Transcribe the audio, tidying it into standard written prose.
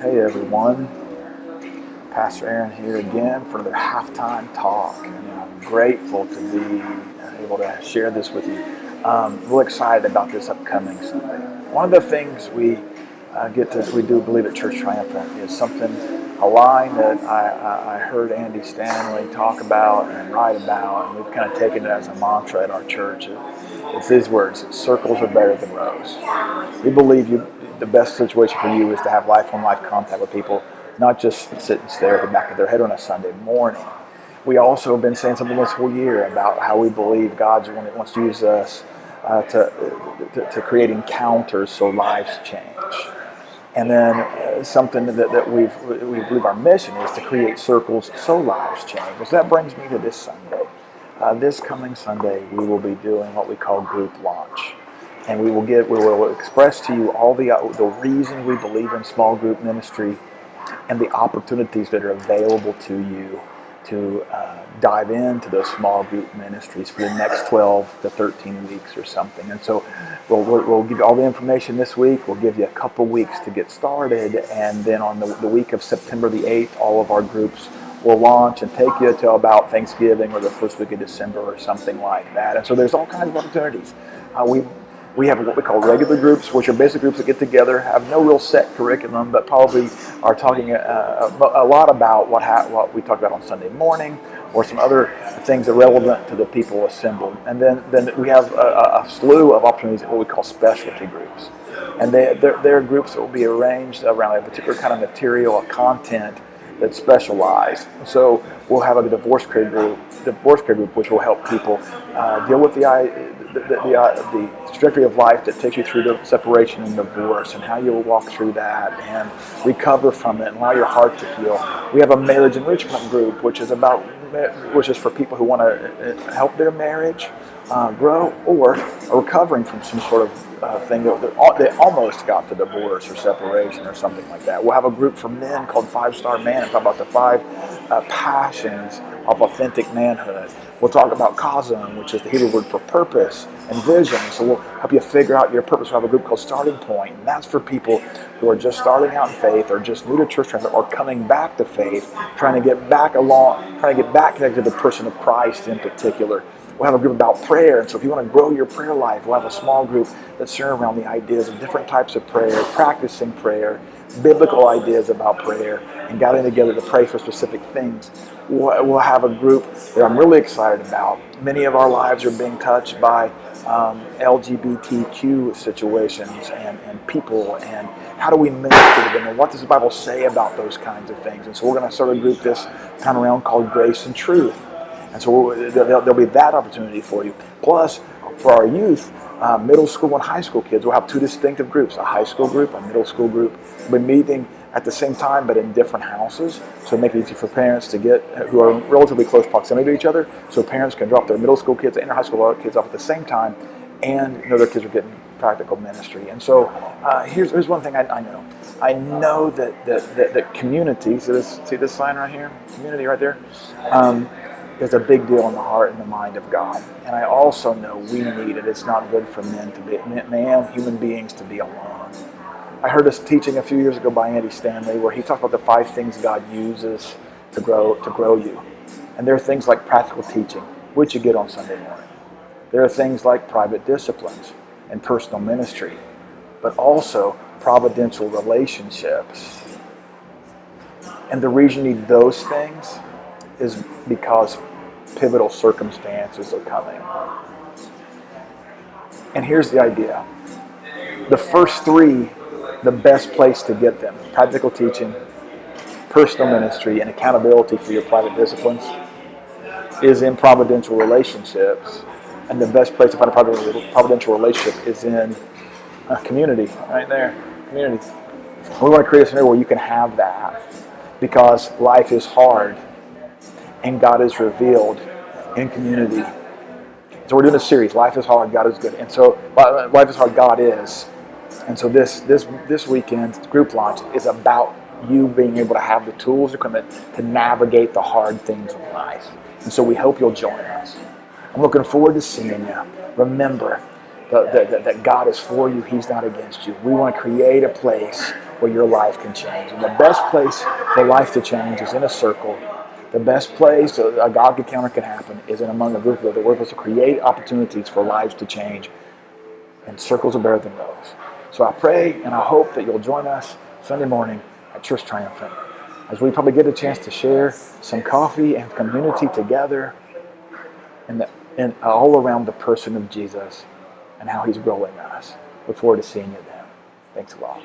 Hey everyone, Pastor Aaron here again for another halftime talk, and I'm grateful to be able to share this with you. Real excited about this upcoming Sunday. One of the things we do believe at Church Triumphant is a line that I heard Andy Stanley talk about and write about, and we've kind of taken it as a mantra at our church. It's these words: circles are better than rows. We believe the best situation for you is to have life-on-life contact with people, not just sit and stare at the back of their head on a Sunday morning. We also have been saying something this whole year about how we believe God's wants to use us to create encounters so lives change. And then something that we believe our mission is to create circles so lives change. So that brings me to this Sunday. This coming Sunday, we will be doing what we call group launch. And we will express to you all the reason we believe in small group ministry and the opportunities that are available to you to dive into those small group ministries for the next 12 to 13 weeks or something. And so we'll give you all the information this week. We'll give you a couple weeks to get started. And then on the week of September the 8th, all of our groups will launch and take you to about Thanksgiving or the first week of December or something like that. And so there's all kinds of opportunities. We have what we call regular groups, which are basic groups that get together, have no real set curriculum, but probably are talking a lot about what we talked about on Sunday morning, or some other things that are relevant to the people assembled. And then we have a slew of opportunities, what we call specialty groups. And they're groups that will be arranged around a particular kind of material or content that's specialized. So we'll have a divorce care group, which will help people deal with the trajectory of life that takes you through the separation and divorce, and how you'll walk through that and recover from it and allow your heart to heal. We have a marriage enrichment group, which is for people who want to help their marriage grow, or are recovering from some sort of thing that they almost got to divorce or separation or something like that. We'll have a group for men called 5-Star Man and talk about the 5 passions of authentic manhood. We'll talk about Kazan, which is the Hebrew word for purpose and vision. So we'll help you figure out your purpose. We'll have a group called Starting Point, and that's for people who are just starting out in faith, or just new to church, or coming back to faith, trying to get back connected to the person of Christ in particular. We'll have a group about prayer, and so if you want to grow your prayer life, we'll have a small group that's centered around the ideas of different types of prayer, practicing prayer, biblical ideas about prayer, and getting together to pray for specific things. We'll have a group that I'm really excited about. Many of our lives are being touched by LGBTQ situations and people, and how do we minister to them, and what does the Bible say about those kinds of things? And so we're going to start a group this time around called Grace and Truth. And so there'll be that opportunity for you. Plus, for our youth, middle school and high school kids, we'll have 2 distinctive groups: a high school group, a middle school group. We'll be meeting at the same time, but in different houses, so make it easy for parents to get who are in relatively close proximity to each other, so parents can drop their middle school kids and their high school kids off at the same time, and their kids are getting practical ministry. And so here's one thing I know. I know that community, see this sign right here? Community right there? Is a big deal in the heart and the mind of God. And I also know we need it. It's not good for human beings to be alone. I heard this teaching a few years ago by Andy Stanley, where he talked about the 5 things God uses to grow you. And there are things like practical teaching, which you get on Sunday morning. There are things like private disciplines and personal ministry, but also providential relationships. And the reason you need those things is because pivotal circumstances are coming. And here's the idea. The first 3, the best place to get them: practical teaching, personal ministry, and accountability for your private disciplines, is in providential relationships. And the best place to find a providential relationship is in a community, right there, community. We want to create a scenario where you can have that, because life is hard, and God is revealed in community. So we're doing a series, Life is Hard, God is Good. And so Life is Hard, God is. And so this weekend's group launch is about you being able to have the tools and equipment to navigate the hard things in life. And so we hope you'll join us. I'm looking forward to seeing you. Remember, that God is for you, He's not against you. We want to create a place where your life can change. And the best place for life to change is in a circle. The best place a God encounter can happen is in among a group of the workers to create opportunities for lives to change. And circles are better than those. So I pray and I hope that you'll join us Sunday morning at Church Triumphant as we probably get a chance to share some coffee and community together and all around the person of Jesus and how He's growing us. Look forward to seeing you then. Thanks a lot.